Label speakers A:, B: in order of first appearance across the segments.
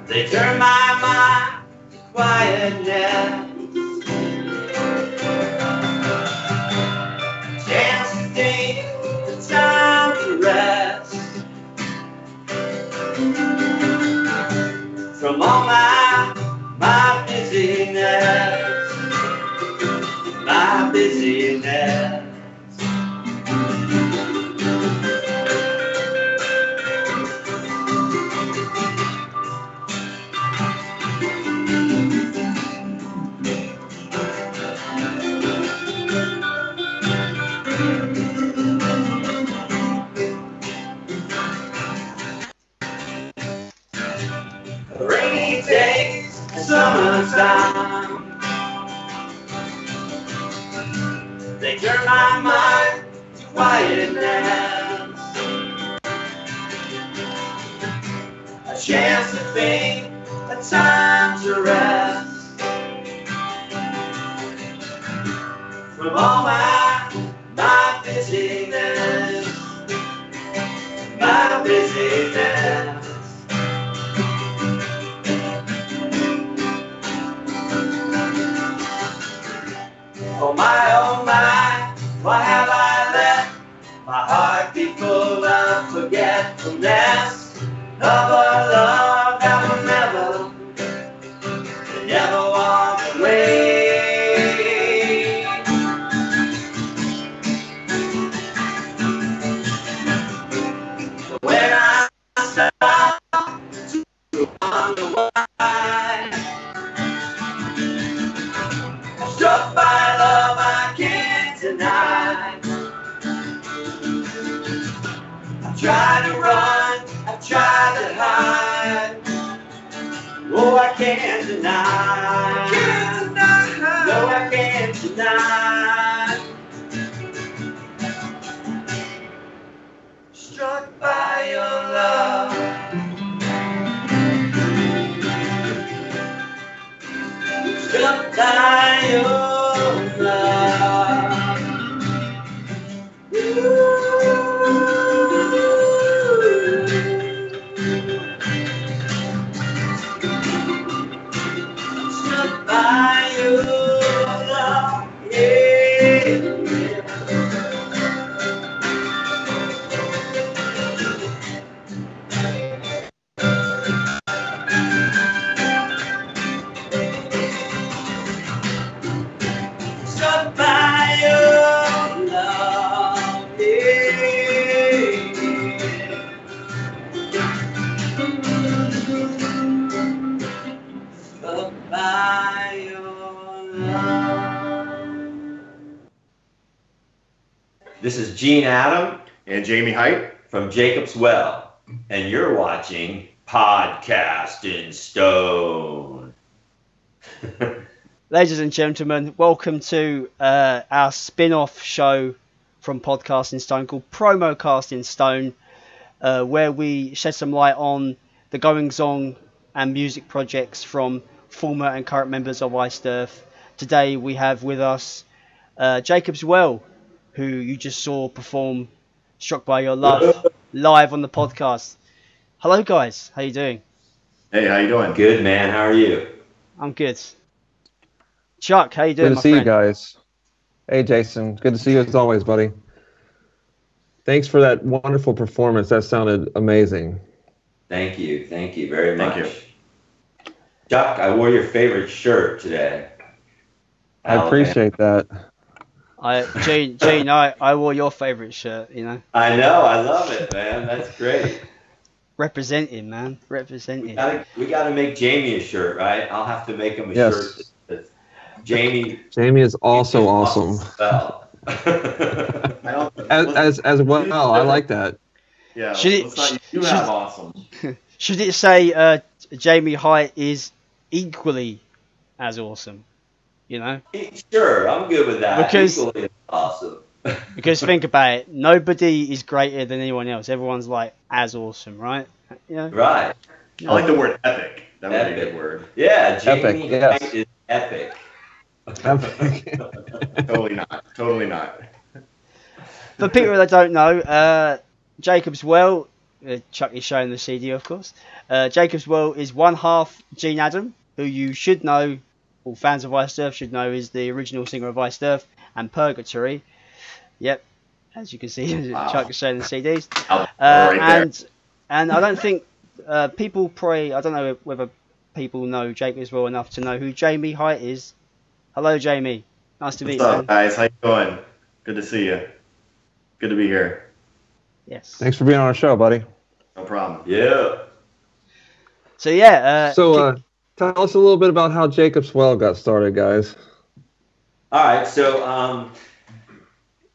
A: They turn my mind to quietness. Chance to think, the time to rest from all my busyness, my busyness. Rainy days, summertime, they turn my mind to quietness. A chance to think, a time to rest from all my busyness, my busyness. Oh my, why have I let my heart be full of forgetfulness of a love that will never walk away. But when I stop to wonder why, struck by love I can't deny. I've tried to run, I've tried to hide. Oh, I can't deny. No, I can't deny. Struck by your love. Struck by your love. Struck by your love, yeah. Struck by your love, struck by your love. This is Gene Adam
B: and Jamie Hite
A: from Jacob's Well, and you're watching Podcast in Stone.
C: Ladies and gentlemen, welcome to our spin-off show from Podcast in Stone called Promocast in Stone, where we shed some light on the goings-on and music projects from former and current members of Iced Earth. Today we have with us Jacob's Well, who you just saw perform Struck by Your Love live on the podcast. Hello guys, how you doing?
B: Hey, how you doing?
A: Good, man. How are you?
C: I'm good. Chuck, how you doing,
D: Good to
C: my
D: see
C: friend?
D: you guys. Hey, Jason. Good to see you as always, buddy. Thanks for that wonderful performance. That sounded amazing.
A: Thank you very much.
B: Thank you.
A: Chuck, I wore your favorite shirt today.
D: I appreciate that.
C: Gene, I wore your favourite shirt, you know.
A: I know, I love it, man. That's great.
C: Representing, man. Representing.
A: We gotta make Jamie a shirt, right? I'll have to make him a
D: Yes.
A: shirt that's Jamie.
D: Jamie is also awesome. As well. I like that.
B: Yeah,
C: you
B: have awesome.
C: Should it say Jamie Hite is equally as awesome? You know?
A: Sure, I'm good with that.
C: Because-
A: Equally awesome.
C: Because think about it, nobody is greater than anyone else. Everyone's like as awesome, right? You know?
A: Right.
B: I like the word epic. That would be a
A: Epic.
B: good word.
A: Yeah, Jamie
D: Epic, yes.
A: Hite is epic.
B: Totally not.
C: For people that don't know, Jacob's Well Chuck is showing the CD, of course. Jacob's Well is one half Gene Adam, who you should know, all fans of Iced Earth should know, is the original singer of Iced Earth and Purgatory. Yep, as you can see, Chuck is showing the CDs. And I don't think people probably, I don't know whether people know Jacob's Well enough to know who Jamie Hite is. Hello, Jamie. Nice to meet you.
B: What's up, guys? How you doing? Good to see you. Good to be here.
C: Yes.
D: Thanks for being on our show, buddy.
B: No problem.
A: Yeah.
C: So yeah.
D: Tell us a little bit about how Jacob's Well got started, guys.
A: All right. So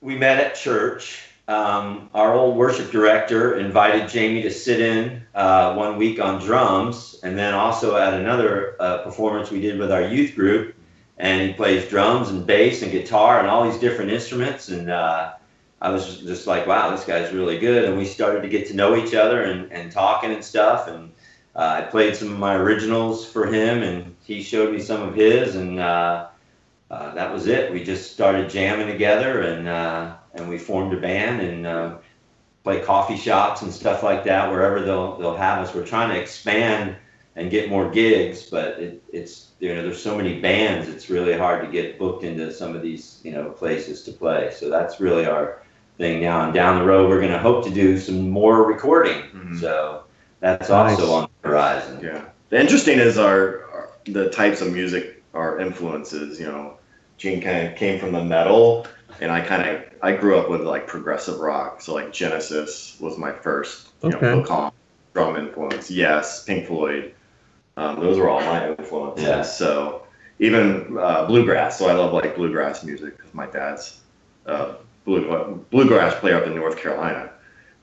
A: we met at church. Our old worship director invited Jamie to sit in 1 week on drums, and then also at another performance we did with our youth group. And he plays drums and bass and guitar and all these different instruments. And I was just like, wow, this guy's really good. And we started to get to know each other and talking and stuff. And I played some of my originals for him, and he showed me some of his. And that was it. We just started jamming together, and we formed a band and play coffee shops and stuff like that, wherever they'll have us. We're trying to expand and get more gigs, but it's there's so many bands, it's really hard to get booked into some of these places to play. So that's really our thing now. And down the road, we're going to hope to do some more recording. Mm-hmm. So that's also on the horizon.
B: Yeah. The interesting is the types of music, our influences. Gene kind of came from the metal, and I grew up with like progressive rock. So like Genesis was my first vocal drum influence. Yes, Pink Floyd. Those were all my influences. Yeah. So even bluegrass. So I love like bluegrass music because my dad's bluegrass player up in North Carolina.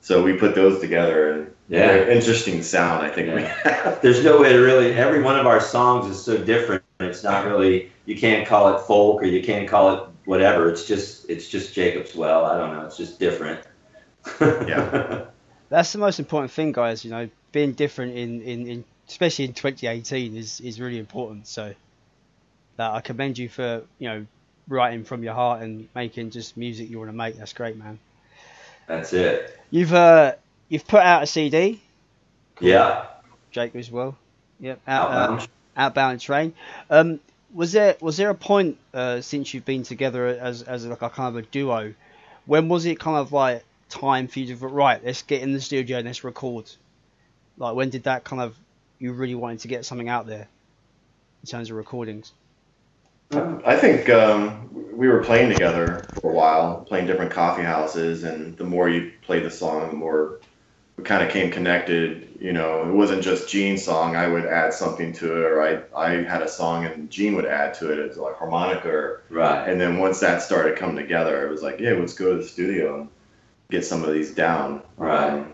B: So we put those together, and very interesting sound. I think we have.
A: There's no way to really. Every one of our songs is so different. It's not really. You can't call it folk or you can't call it whatever. It's just Jacob's Well. I don't know. It's just different.
B: Yeah.
C: That's the most important thing, guys. Being different in especially in 2018 is really important. So I commend you for writing from your heart and making just music you want to make. That's great, man.
A: That's it.
C: You've put out a CD.
A: Yeah.
C: Jacob's Well. Yep. Outbound Train. Was there a point since you've been together as like a kind of a duo? When was it kind of like time for you to right? Let's get in the studio and let's record. Like when did that kind of you really wanted to get something out there in terms of recordings?
B: I think we were playing together for a while, playing different coffee houses, and the more you played the song, the more we kind of came connected. It wasn't just Gene's song. I would add something to it, or I had a song and Gene would add to it as like harmonica.
A: Right.
B: And then once that started coming together, it was like, yeah, let's go to the studio and get some of these down.
A: Right.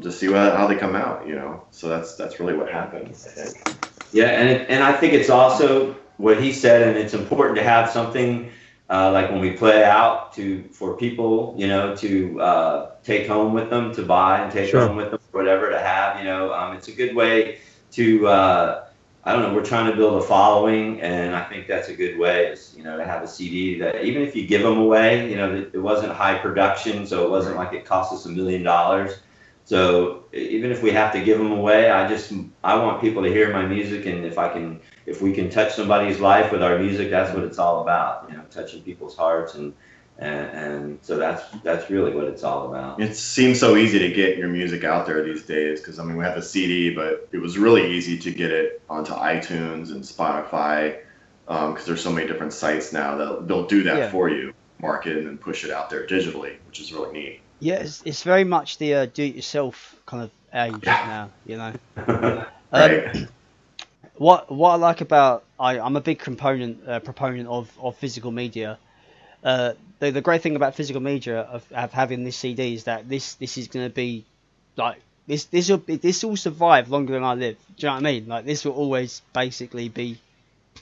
B: Just see how they come out, So that's really what happened, I think.
A: Yeah, and I think it's also what he said, and it's important to have something like when we play out for people, to take home with them, to buy and take home with them, whatever to have. It's a good way to I don't know. We're trying to build a following, and I think that's a good way. Is to have a CD that even if you give them away, it wasn't high production, so it wasn't like it cost us $1 million. So even if we have to give them away, I want people to hear my music, and if we can touch somebody's life with our music, that's what it's all about. Touching people's hearts, and so that's really what it's all about.
B: It seems so easy to get your music out there these days because we have a CD, but it was really easy to get it onto iTunes and Spotify because there's so many different sites now that they'll do that for you, mark it, and then push it out there digitally, which is really neat.
C: Yeah, it's very much the do-it-yourself kind of age now,
B: Right.
C: What I like about I'm a big proponent of physical media. The great thing about physical media of having this CD is that this is going to be like this will survive longer than I live. Do you know what I mean? Like this will always basically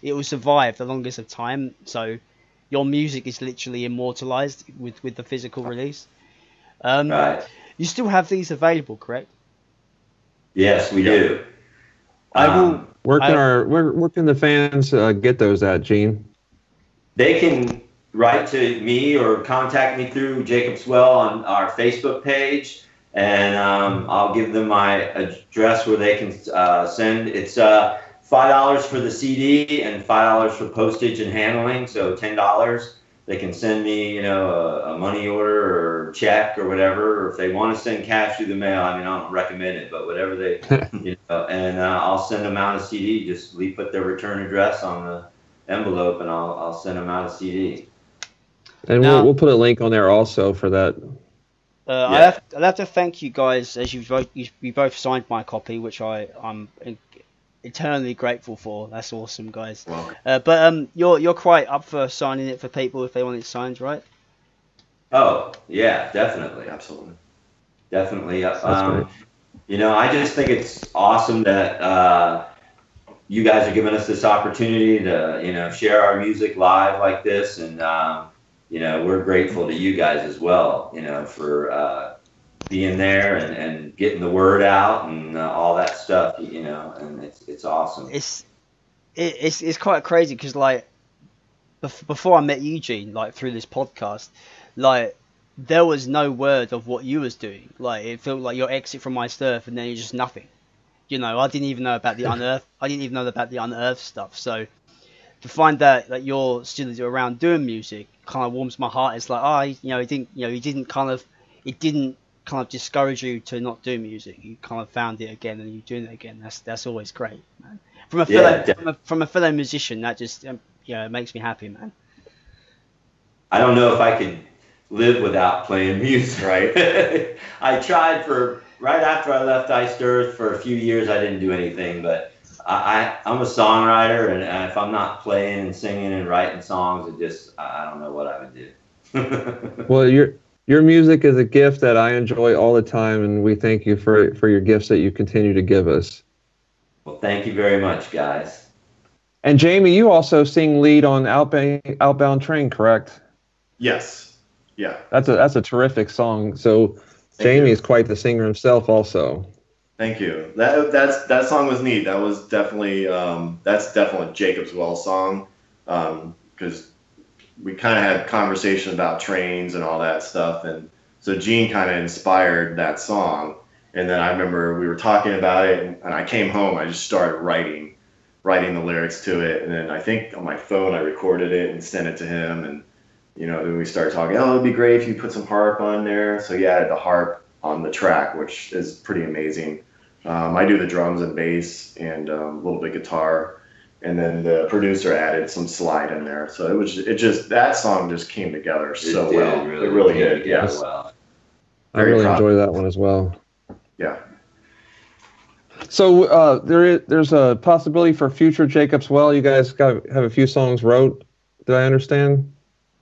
C: it will survive the longest of time. So your music is literally immortalized with the physical release.
A: Right.
C: You still have these available, correct?
A: Yes, we do.
D: Where can the fans get those at, Gene?
A: They can write to me or contact me through Jacob's Well on our Facebook page. and I'll give them my address where they can send. It's $5 for the CD and $5 for postage and handling, so $10. They can send me, you know, a money order or check or whatever, or if they want to send cash through the mail. I mean, I don't recommend it, but whatever they, you know, and I'll send them out a CD. Just put their return address on the envelope, and I'll send them out a CD.
D: And
C: Now,
D: we'll put a link on there also for that.
C: I'd have to thank you guys, as you both signed my copy, which I'm eternally grateful for. That's awesome, guys. But you're quite up for signing it for people if they want it signed, right?
A: Oh yeah, definitely,
B: Absolutely.
A: definitely.
D: That's great.
A: You know, I just think it's awesome that you guys are giving us this opportunity to, you know, share our music live like this, and you know, we're grateful to you guys as well, you know, for being there and getting the word out and all that stuff, you know, and it's awesome.
C: It's quite crazy because like before I met Eugene, like through this podcast, like there was no word of what you was doing. Like it felt like your exit from My Surf, and then you're just nothing. You know, I didn't even know about the unearth. I didn't even know about the unearthed stuff. So to find out that you're still around doing music kind of warms my heart. It's like, you know, it didn't kind of discourage you to not do music. You kind of found it again, and you're doing it again. That's always great, man. From a fellow from a fellow musician, that just you know, it makes me happy, man.
A: I don't know if I could live without playing music.
B: Right.
A: I tried right after I left Iced Earth for a few years. I didn't do anything, but I'm a songwriter, and if I'm not playing and singing and writing songs, I don't know what I would do.
D: Well, your music is a gift that I enjoy all the time, and we thank you for your gifts that you continue to give us.
A: Well, thank you very much, guys.
D: And Jamie, you also sing lead on Outbound Train, correct?
B: Yes. Yeah.
D: That's a terrific song. So
B: Thank
D: Jamie
B: you.
D: is quite the singer himself also.
B: Thank you. That song was neat. That was definitely that's definitely Jacob's Well song, because we kind of had conversation about trains and all that stuff, and so Gene kind of inspired that song. And then I remember we were talking about it, and I came home. I just started writing the lyrics to it, and then I think on my phone I recorded it and sent it to him, and you know, then we started talking. Oh, it'd be great if you put some harp on there. So he added the harp on the track, which is pretty amazing. I do the drums and bass and a little bit guitar, and then the producer added some slide in there. So that song just came together so well. It really did. Yes.
A: Well.
D: I really enjoy that one as well.
B: Yeah.
D: So there's a possibility for future Jacob's Well. You guys have a few songs wrote. Did I understand?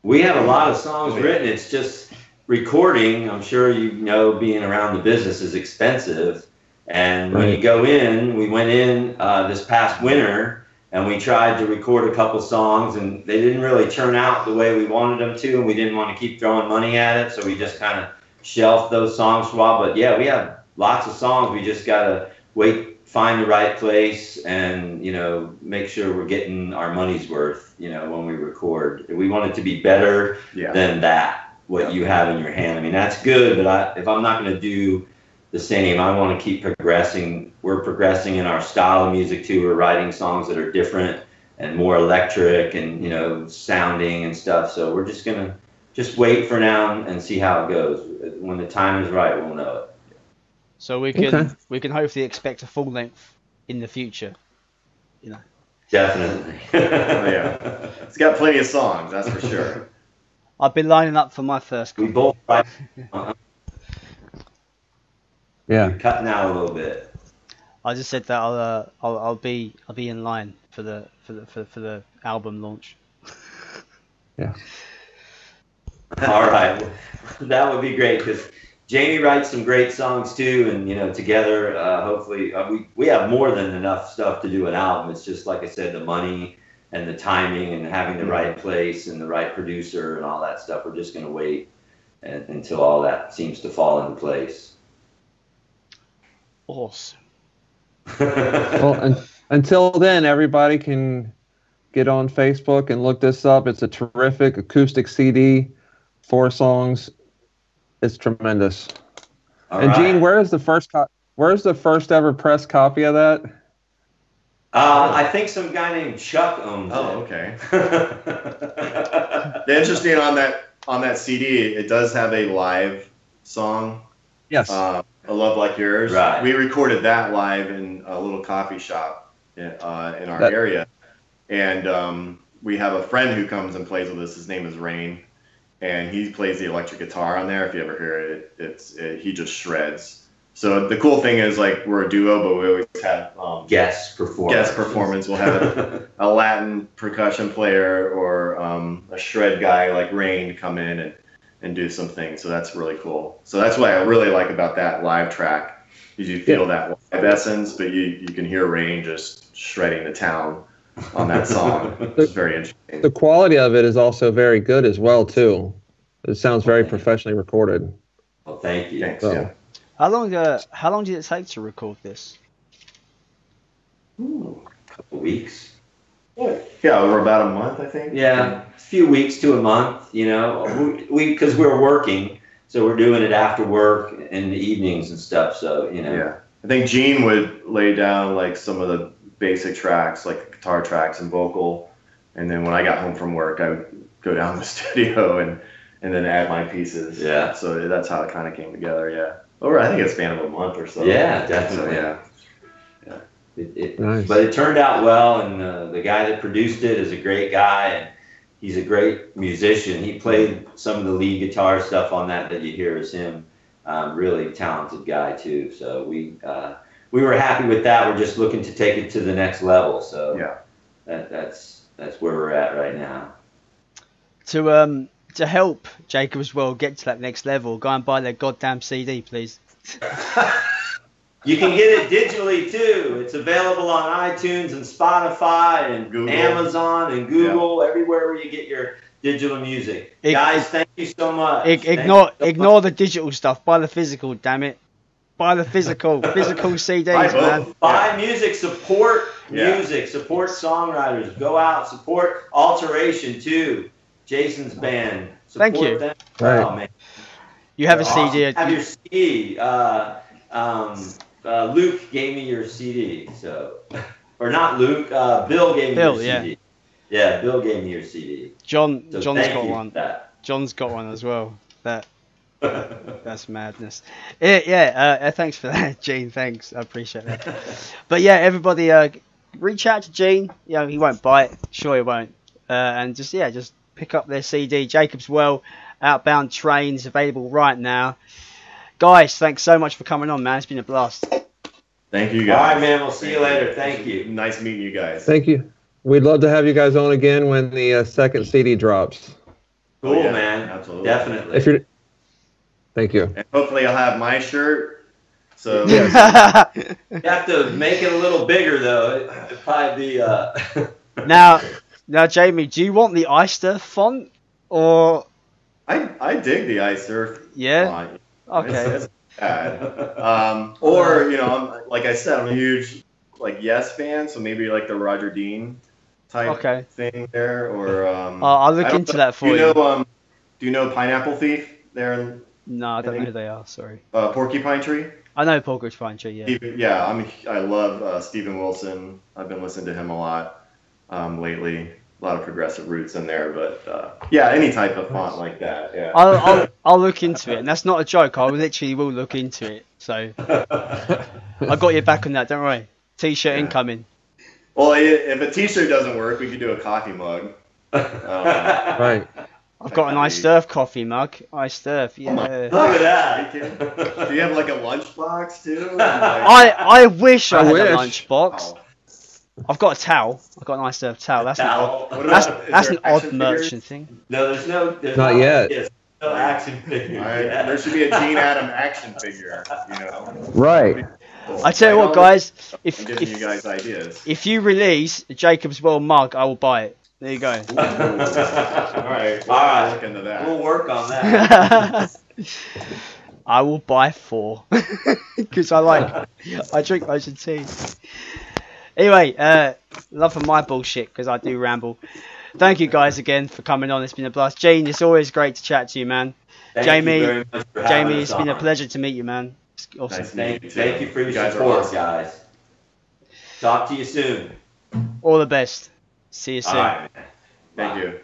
A: We have a lot of songs written. It's just recording. I'm sure you know, being around the business is expensive. And when you go in, we went in this past winter, and we tried to record a couple songs, and they didn't really turn out the way we wanted them to, and we didn't want to keep throwing money at it, so we just kind of shelved those songs for a while. But yeah, we have lots of songs. We just gotta find the right place, and you know, make sure we're getting our money's worth. You know, when we record, we want it to be better than what you have in your hand. I mean, that's good, but if I'm not going to do the same, I want to keep progressing. We're progressing in our style of music too. We're writing songs that are different and more electric and, you know, sounding and stuff. So we're just gonna wait for now and see how it goes. When the time is right, we'll know it.
C: So we can hopefully expect a full length in the future. You know.
A: Definitely.
B: Yeah. It's got plenty of songs, that's for sure.
C: I've been lining up for my first.
A: We both write.
D: Yeah.
A: We're cutting out a little bit.
C: I just said that I'll be in line for the album launch.
D: Yeah.
A: All right, that would be great because Jamie writes some great songs too, and you know, together, hopefully, we have more than enough stuff to do an album. It's just like I said, the money and the timing and having the right place and the right producer and all that stuff. We're just gonna wait until all that seems to fall into place.
C: Awesome.
D: Well, until then, everybody can get on Facebook and look this up. It's a terrific acoustic CD, 4 songs. It's tremendous.
A: All
D: And
A: right.
D: Gene, where's the first ever press copy of that?
A: I think some guy named Chuck owns
B: Oh,
A: it.
B: okay. The interesting on that CD, it does have a live song.
D: Yes.
B: A Love Like Yours.
A: Right.
B: We recorded that live in a little coffee shop in our area, and we have a friend who comes and plays with us. His name is Rain, and he plays the electric guitar on there. If you ever hear it, he just shreds. So the cool thing is, like, we're a duo, but we always have
A: Guest performance.
B: We'll have a Latin percussion player or a shred guy like Rain come in and do some things. So that's really cool. So that's what I really like about that live track, is you feel that live essence, but you can hear Rain just shredding the town on that song. It's very interesting.
D: The quality of it is also very good as well too. It sounds very professionally recorded.
A: Well, thank you.
B: Thanks.
D: So,
B: Yeah.
C: How long did it take to record this?
A: A couple weeks.
B: Yeah, over about a month, I think.
A: Yeah, a few weeks to a month. You know, because we're working, so we're doing it after work in the evenings and stuff. So you know.
B: Yeah. I think Gene would lay down like some of the basic tracks, like guitar tracks and vocal, and then when I got home from work, I would go down to the studio and then add my pieces.
A: Yeah.
B: So that's how it kind of came together. Yeah. Over, I think it's span of a month or so.
A: Yeah, definitely.
B: So, yeah.
D: Nice.
A: But it turned out well, and the guy that produced it is a great guy, and he's a great musician. He played some of the lead guitar stuff on that you hear is him. Really talented guy too. So we were happy with that. We're just looking to take it to the next level. So
B: Yeah.
A: that's where we're at right now.
C: To help Jacob as well get to that next level, go and buy their goddamn CD, please.
A: You can get it digitally too. It's available on iTunes and Spotify and
B: Google.
A: Amazon and Google, everywhere where you get your digital music. Guys, thank you so much.
C: Ignore the digital stuff. Buy the physical, damn it. Buy the physical CDs, man.
A: Buy music, support
B: Yeah.
A: music, support songwriters. Go out, support Alteration too. Jason's band. Support
C: Thank you.
A: them.
D: Right.
A: Oh, man.
C: You have a
A: Awesome.
C: CD.
A: Have your CD. Luke gave me your CD, so or not Luke. Bill gave me your CD. Yeah, Bill gave me your CD.
C: John's
A: So
C: got
A: thank you
C: one.
A: for that.
C: John's got one as well. That's madness. Thanks for that, Gene. Thanks, I appreciate that. But yeah, everybody, reach out to Gene. You know, he won't buy it. Sure, he won't. And just pick up their CD. Jacob's Well, Outbound Train is available right now. Guys, thanks so much for coming on, man. It's been a blast.
B: Thank you
A: All
B: guys.
A: right, man. We'll see you later. Thank you.
B: Nice meeting you guys.
D: Thank you. We'd love to have you guys on again when the second CD drops.
A: Cool,
B: Oh, yeah,
A: man.
B: absolutely.
A: Definitely.
D: Thank you.
B: And hopefully I'll have my shirt. So
A: You have to make it a little bigger, though. It'd probably be.
C: Now, Jamie, do you want the Eyster font or?
B: I dig the ice surf.
C: Yeah.
B: font.
C: Okay.
B: It's bad. Or like I said, I'm a huge Yes fan, so maybe like the Roger Dean type thing there, or
C: I'll look into that for you.
B: Do you know Pineapple Thief there?
C: No, I don't know who they are. Sorry.
B: Porcupine Tree.
C: I know Porcupine Tree. Yeah.
B: Yeah, I love Steven Wilson. I've been listening to him a lot lately. A lot of progressive roots in there, but yeah, any type of font like that. Yeah.
C: I'll look into it, and that's not a joke. I literally will look into it. So I got your back on that. Don't worry. T-shirt incoming.
B: Well, if a T-shirt doesn't work, we could do a coffee mug.
D: Right.
C: I've got an Ice Surf coffee mug. Ice Surf, yeah.
A: Look at that.
B: Do you have like a lunchbox too?
C: I wish I had
D: wish.
C: a lunchbox. I've got a towel. I've got an Ice Surf towel. That's an odd merchant thing.
A: No, there's
D: Not yet.
A: Yes, no action figure.
B: There should be a Gene Adam action figure.
D: Right.
C: I tell you what, guys.
B: I'm giving you guys ideas.
C: If you release a Jacob's Well mug, I will buy it. There you go.
B: All right.
A: All
B: Look into that.
A: We'll work on that.
C: I will buy 4 because I drink loads of tea. Anyway, love for my bullshit because I do ramble. Thank you guys again for coming on. It's been a blast. Gene, it's always great to chat to you, man.
A: Thank
C: Jamie,
A: you very much for having us
C: it's been a
A: on.
C: pleasure to meet you, man. It's awesome.
B: Nice meeting you too.
A: Thank you for your
B: guys are
A: support,
B: awesome.
A: guys. Talk to you soon.
C: All the best. See you
A: All
C: soon.
A: right, man.
B: Thank
A: Bye.
B: you.